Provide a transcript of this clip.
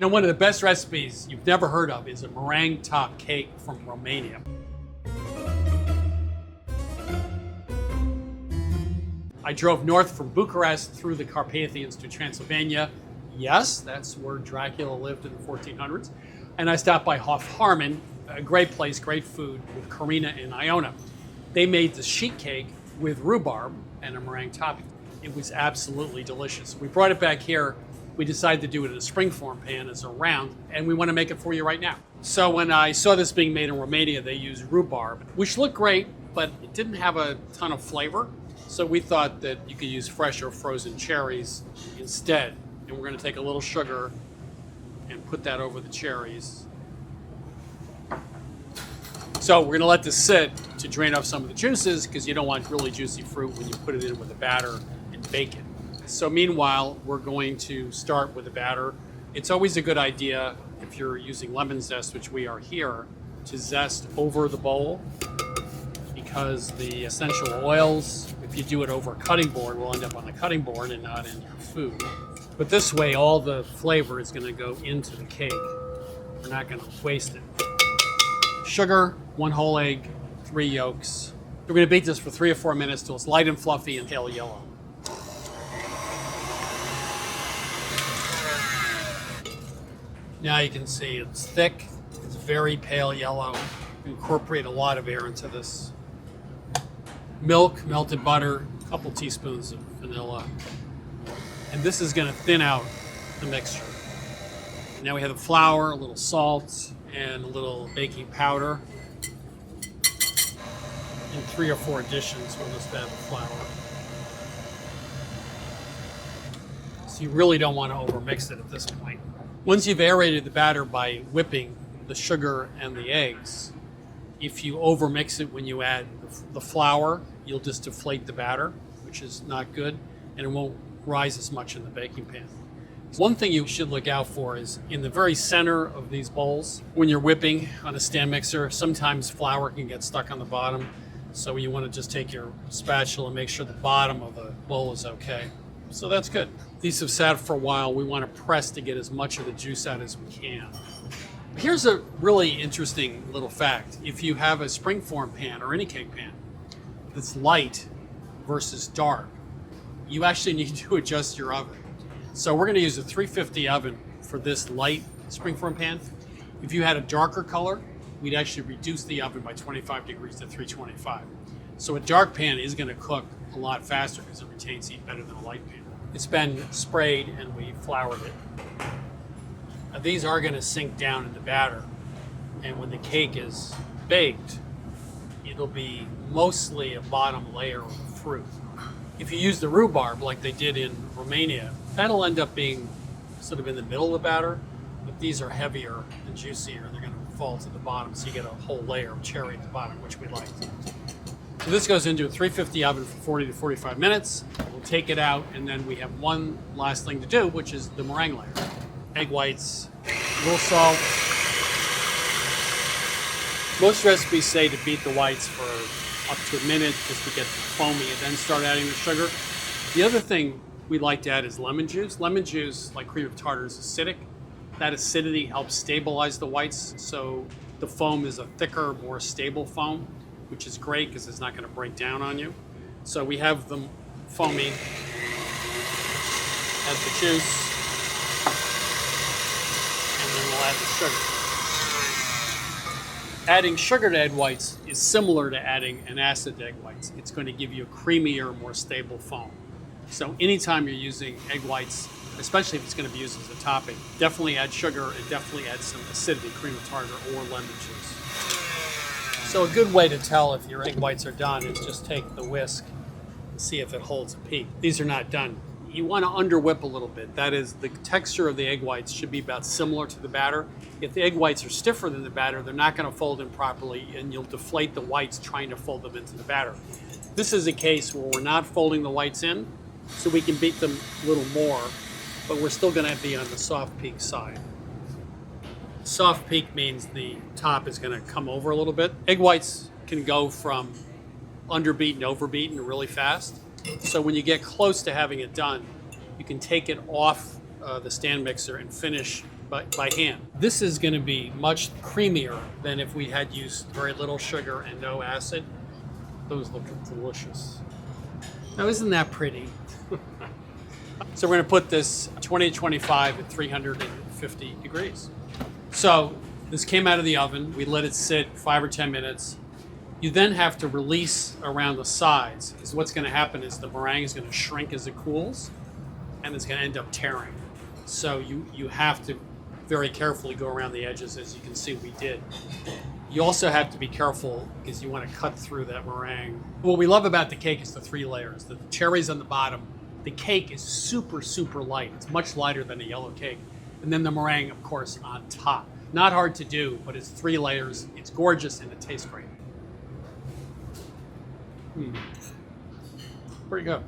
You know, one of the best recipes you've never heard of is a meringue-topped cake from Romania. I drove north from Bucharest through the Carpathians to Transylvania. Yes, that's where Dracula lived in the 1400s. And I stopped by HOF Hărman, a great place, great food, with Corina and Ioana. They made the sheet cake with rhubarb and a meringue topping. It was absolutely delicious. We brought it back here. We decided to do it in a springform pan as a round, and we want to make it for you right now. So when I saw this being made in Romania, they used rhubarb, which looked great, but it didn't have a ton of flavor. So we thought that you could use fresh or frozen cherries instead. And we're going to take a little sugar and put that over the cherries. So we're going to let this sit to drain off some of the juices, because you don't want really juicy fruit when you put it in with a batter and bake it. So meanwhile, we're going to start with the batter. It's always a good idea, if you're using lemon zest, which we are here, to zest over the bowl, because the essential oils, if you do it over a cutting board, will end up on the cutting board and not in your food. But this way, all the flavor is going to go into the cake. We're not going to waste it. Sugar, 1 whole egg, 3 yolks. We're going to bake this for 3 or 4 minutes till it's light and fluffy and pale yellow. Now you can see it's thick, it's very pale yellow. Incorporate a lot of air into this. Milk, melted butter, a couple teaspoons of vanilla. And this is going to thin out the mixture. Now we have the flour, a little salt, and a little baking powder. In 3 or 4 additions, we'll just add the flour. So you really don't want to overmix it at this point. Once you've aerated the batter by whipping the sugar and the eggs, if you overmix it when you add the flour, you'll just deflate the batter, which is not good, and it won't rise as much in the baking pan. One thing you should look out for is in the very center of these bowls, when you're whipping on a stand mixer, sometimes flour can get stuck on the bottom, so you want to just take your spatula and make sure the bottom of the bowl is okay. So that's good. These have sat for a while. We want to press to get as much of the juice out as we can. Here's a really interesting little fact. If you have a springform pan or any cake pan that's light versus dark, you actually need to adjust your oven. So we're going to use a 350 oven for this light springform pan. If you had a darker color, we'd actually reduce the oven by 25 degrees to 325. So a dark pan is going to cook a lot faster because it retains heat better than a light pan. It's been sprayed and we floured it. Now these are going to sink down in the batter, and when the cake is baked, it'll be mostly a bottom layer of fruit. If you use the rhubarb like they did in Romania, that'll end up being sort of in the middle of the batter, but these are heavier and juicier. They're going to fall to the bottom, so you get a whole layer of cherry at the bottom, which we like. So this goes into a 350 oven for 40 to 45 minutes. We'll take it out, and then we have one last thing to do, which is the meringue layer. Egg whites, a little salt. Most recipes say to beat the whites for up to a minute just to get foamy and then start adding the sugar. The other thing we like to add is lemon juice. Lemon juice, like cream of tartar, is acidic. That acidity helps stabilize the whites, so the foam is a thicker, more stable foam, which is great because it's not going to break down on you. So we have them foamy, add the juice, and then we'll add the sugar. Adding sugar to egg whites is similar to adding an acid to egg whites. It's going to give you a creamier, more stable foam. So anytime you're using egg whites, especially if it's going to be used as a topping, definitely add sugar and definitely add some acidity, cream of tartar or lemon juice. So a good way to tell if your egg whites are done is just take the whisk and see if it holds a peak. These are not done. You want to under whip a little bit. That is, the texture of the egg whites should be about similar to the batter. If the egg whites are stiffer than the batter, they're not going to fold in properly, and you'll deflate the whites trying to fold them into the batter. This is a case where we're not folding the whites in, so we can beat them a little more, but we're still going to be on the soft peak side. Soft peak means the top is going to come over a little bit. Egg whites can go from underbeaten to overbeaten really fast. So when you get close to having it done, you can take it off the stand mixer and finish by hand. This is going to be much creamier than if we had used very little sugar and no acid. Those look delicious. Now, isn't that pretty? So we're going to put this 2025 at 350 degrees. So this came out of the oven. We let it sit 5 or 10 minutes. You then have to release around the sides, because what's going to happen is the meringue is going to shrink as it cools, and it's going to end up tearing. So you have to very carefully go around the edges, as you can see we did. You also have to be careful because you want to cut through that meringue. What we love about the cake is the 3 layers. The cherries on the bottom. The cake is super, super light. It's much lighter than a yellow cake. And then the meringue, of course, on top. Not hard to do, but it's 3 layers. It's gorgeous and it tastes great. Pretty good.